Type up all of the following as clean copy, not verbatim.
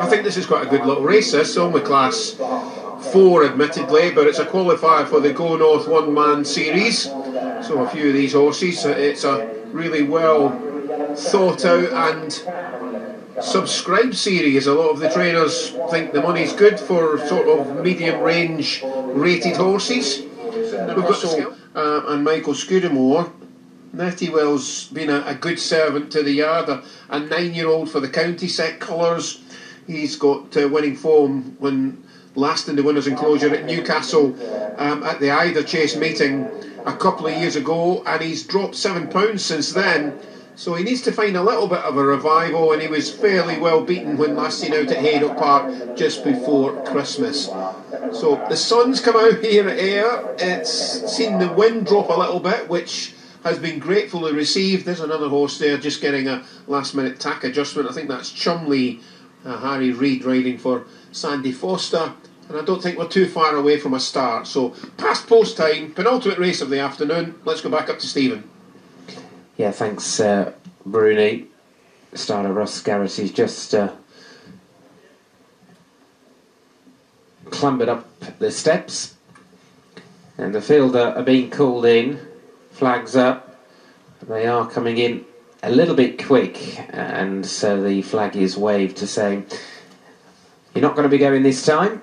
I think this is quite a good little race. This only class 4 admittedly, but it's a qualifier for the Go North one-man series. So a few of these horses, it's a really well thought out and subscribed series. A lot of the trainers think the money's good for sort of medium range rated horses. We've got and Michael Scudamore. Nettywell's been a good servant to the yard, a 9-year-old for the county, set colours. He's got winning form when last in the winners' enclosure at Newcastle at the Eider Chase meeting a couple of years ago, and he's dropped 7 pounds since then. So he needs to find a little bit of a revival, and he was fairly well beaten when last seen out at Haydock Park just before Christmas. So the sun's come out here at Ayr. It's seen the wind drop a little bit, which has been gratefully received. There's another horse there just getting a last minute tack adjustment. I think that's Chumley, Harry Reid riding for Sandy Foster, and I don't think we're too far away from a start. So past post time, penultimate race of the afternoon. Let's go back up to Stephen. Yeah, thanks Bruni. Starter Russ Garrity's just clambered up the steps, and the field are being called in. Flags up. They are coming in a little bit quick, and so the flag is waved to say you're not going to be going this time.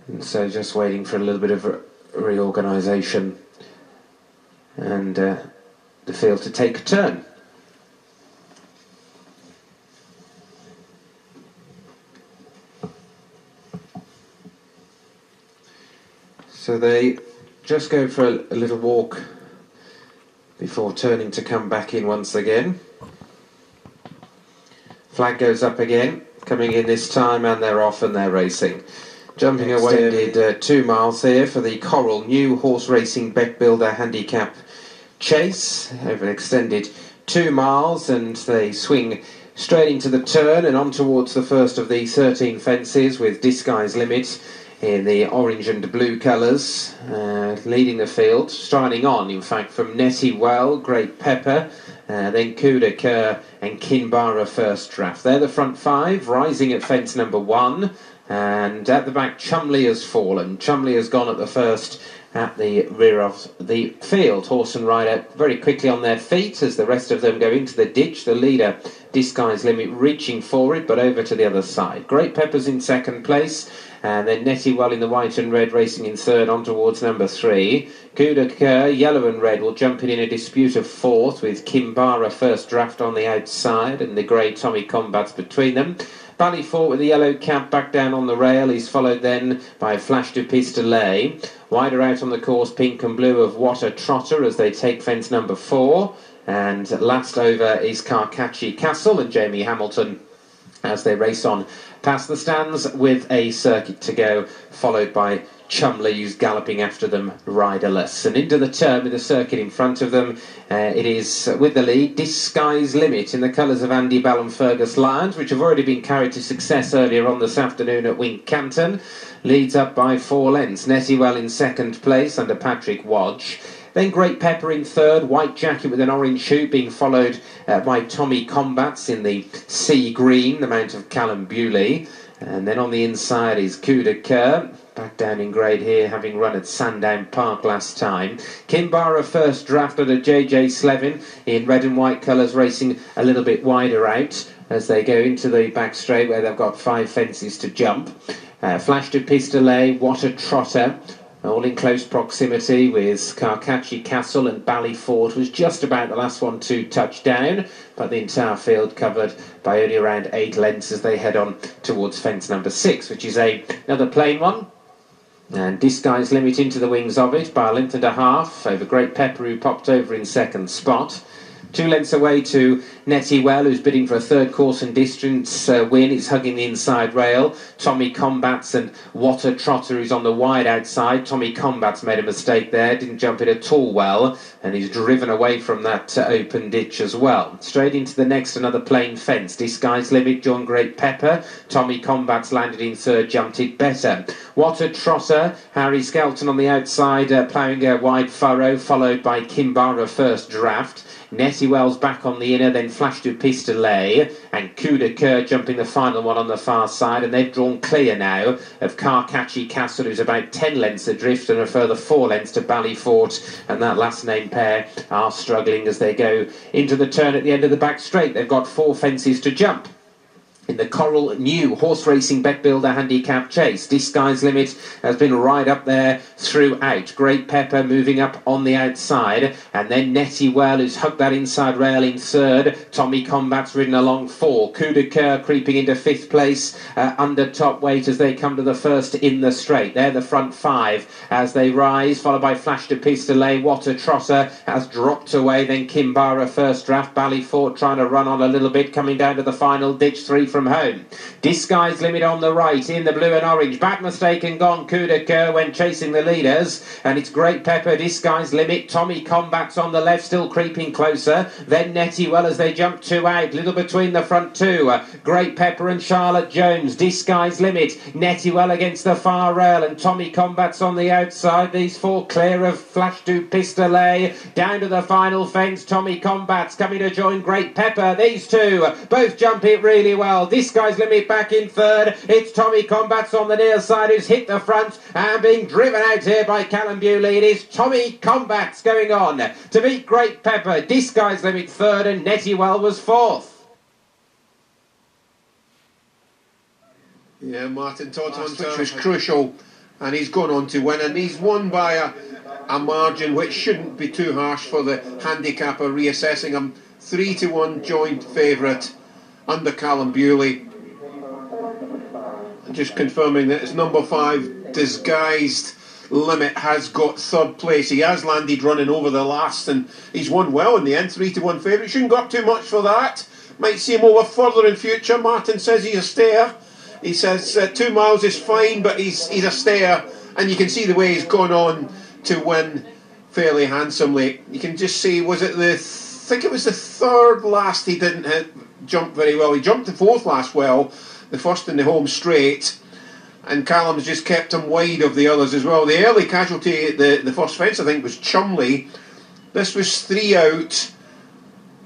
And so just waiting for a little bit of reorganisation and the field to take a turn. So they just go for a little walk before turning to come back in once again. Flag goes up again, coming in this time, and they're off and they're racing. Jumping away did 2 miles here for the Coral New Horse Racing Bet Builder Handicap Chase. Over an extended 2 miles, and they swing straight into the turn and on towards the first of the 13 fences with Disguise Limit in the orange and blue colours, leading the field, striding on in fact from Nettywell, Great Pepper, then Kuda Kerr and Kinbara First Draft. They're the front 5, rising at fence number 1, and at the back Chumley has fallen. Chumley has gone at the first at the rear of the field. Horse and rider very quickly on their feet as the rest of them go into the ditch. The leader, Disguise Limit, reaching for it, but over to the other side. Great Pepper's in second place, and then Nettywell in the white and red racing in third on towards number 3. Kuda Kerr, yellow and red, will jump in a dispute of fourth with Kinbara First Draft on the outside and the grey Tommy Combats between them. Ballyfort with the yellow cap back down on the rail. He's followed then by Flash du Pistolet. Wider out on the course, pink and blue of What a Trotter as they take fence number 4. And last over is Carcacci Castle and Jamie Hamilton as they race on past the stands with a circuit to go, followed by Chumley, who's galloping after them riderless. And into the turn with the circuit in front of them, it is with the lead Disguise Limit in the colours of Andy Bell and Fergus Lyons, which have already been carried to success earlier on this afternoon at Wincanton. Leads up by 4 lengths. Nettywell in second place under Patrick Wadge. Then Great Pepper in third, White Jacket with an orange shoe, being followed by Tommy Combats in the sea green, the mount of Callum Bewley. And then on the inside is Kuda Kerr, back down in grade here, having run at Sandown Park last time. Kinbara First Draft under JJ Slevin in red and white colours, racing a little bit wider out as they go into the back straight where they've got 5 fences to jump. Flash du Pistolet, What a Trotter, all in close proximity with Carcacci Castle, and Ballyfort was just about the last one to touch down, but the entire field covered by only around 8 lengths as they head on towards fence number 6, which is another plain one. And Disguise Limit into the wings of it by a length and a half over Great Pepper, who popped over in second spot. 2 lengths away to Nettywell, who's bidding for a third course and distance win. It's hugging the inside rail. Tommy Combats and What a Trotter, who's on the wide outside. Tommy Combats made a mistake there, didn't jump it at all well, and he's driven away from that open ditch as well. Straight into the next, another plain fence. Disguise Limit, John Great Pepper. Tommy Combats landed in third, jumped it better. What a Trotter, Harry Skelton on the outside, ploughing a wide furrow, followed by Kinbara First Draft. Nettywell Nettie Wells back on the inner, then Flash du Pistolet and Coup de Coeur jumping the final one on the far side, and they've drawn clear now of Carcatchy Castle, who's about 10 lengths adrift, and a further 4 lengths to Ballyfort, and that last named pair are struggling as they go into the turn at the end of the back straight. They've got 4 fences to jump. In the Coral New Horse Racing Bet Builder Handicap Chase, Disguise Limit has been right up there throughout. Great Pepper moving up on the outside, and then Nettie Well, who's hugged that inside rail in third. Tommy Combat's ridden along 4. Coup de Coeur creeping into 5th place under top weight as they come to the first in the straight. They're the front 5 as they rise, followed by Flash de Pistolet. Water Trosser has dropped away, then Kimbara first draft. Ballyfort trying to run on a little bit, coming down to the final ditch 3 from home. Disguise Limit on the right in the blue and orange. Bad Mistake and Gone Coup de Coeur when chasing the leaders, and it's Great Pepper, Disguise Limit. Tommy Combat's on the left, still creeping closer. Then Nettie Well as they jump 2 out, little between the front 2. Great Pepper and Charlotte Jones. Disguise Limit, Nettie Well against the far rail, and Tommy Combat's on the outside. These 4 clear of Flash du Pistolet. Down to the final fence, Tommy Combat's coming to join Great Pepper. These 2 both jump it really well. Disguise Limit back in third. It's Tommy Combat's on the near side who's hit the front and being driven out here by Callum Bewley. It is Tommy Combat's going on to beat Great Pepper. Disguise Limit third, and Nettie Well was 4th. Yeah, Martin Todd Hunter was crucial, and he's gone on to win, and he's won by a margin which shouldn't be too harsh for the handicapper reassessing him. 3-1 joint favourite under Callum Bewley. Just confirming that it's number 5, Disguised Limit, has got 3rd place. He has landed running over the last, and he's won well in the end. 3-1 favourite. Shouldn't go up too much for that. Might see him over further in future. Martin says he's a stayer. He says 2 miles is fine, but he's a stayer, and you can see the way he's gone on to win fairly handsomely. You can just see, was it I think it was the 3rd last he didn't jump very well. He jumped the 4th last well, the first in the home straight, and Callum's just kept him wide of the others as well. The early casualty at the first fence, I think, was Chumley. This was 3 out,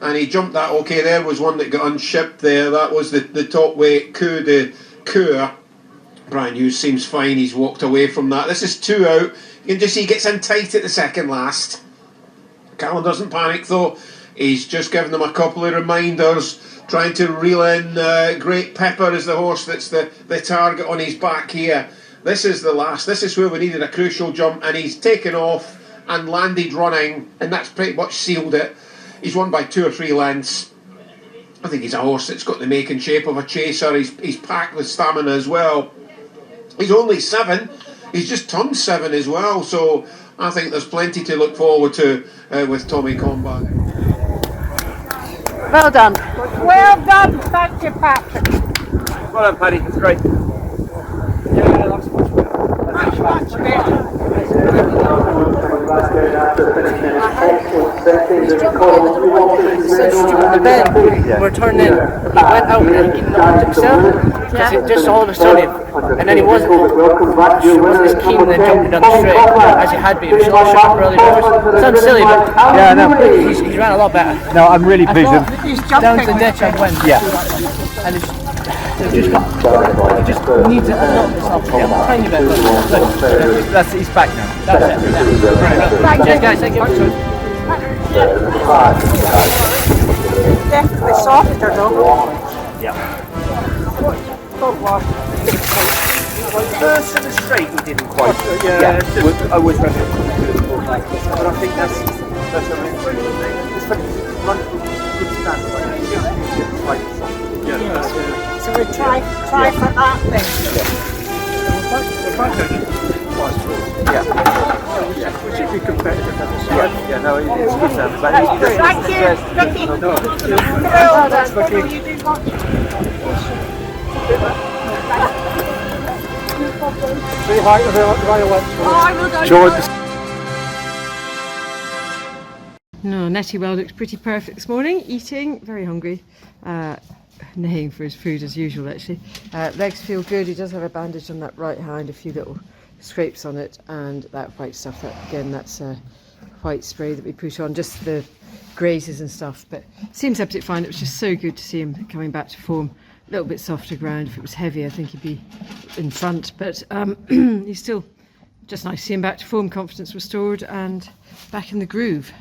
and he jumped that. Okay, there was one that got unshipped there. That was the top weight, Coup de Coeur. Brian Hughes seems fine. He's walked away from that. This is 2 out. You can just see he gets in tight at the second last. Callum doesn't panic though. He's just given them a couple of reminders, trying to reel in Great Pepper as the horse that's the target on his back here. This is the last. This is where we needed a crucial jump, and he's taken off and landed running, and that's pretty much sealed it. He's won by 2 or 3 lengths. I think he's a horse that's got the make and shape of a chaser. He's packed with stamina as well. He's only 7. He's just turned 7 as well, so I think there's plenty to look forward to with Tommy Combat. Well done. Well done. Thank you, Patrick. Well done, Paddy. It's great. Yeah, that's much better. Much better. The bed, we're turning, he went out and he knocked himself, because it just all of a sudden, and then he wasn't as keen on jumping down the straight as he had been. He was all shot up early doors. Sounds silly, but Yeah, no. he's ran a lot better. No, I'm really pleased. Down to the ditch and went. Yeah. And it's just needs a little bit of tiny bit. That's he's back now. That's it. Yeah. Cheers, guys. Thank you. Definitely softer though. First and straight he didn't quite. I was ready. But I think that's a improvement. It's run good standard. So we try for that then. We should be competitive at the start. Yeah, no, it's good sound. Thank you, Vicky. Well done. You do much. Say hi to the Royal Welsh. George. No, Nettie Well looks pretty perfect this morning, eating, very hungry, neighing for his food as usual actually. Legs feel good. He does have a bandage on that right hand, a few little scrapes on it, and that white stuff, that again, that's white spray that we put on, just the grazes and stuff, but seems absolutely fine. It was just so good to see him coming back to form. A little bit softer ground. If it was heavy, I think he'd be in front, but he's still just nice to see him back to form, confidence restored and back in the groove.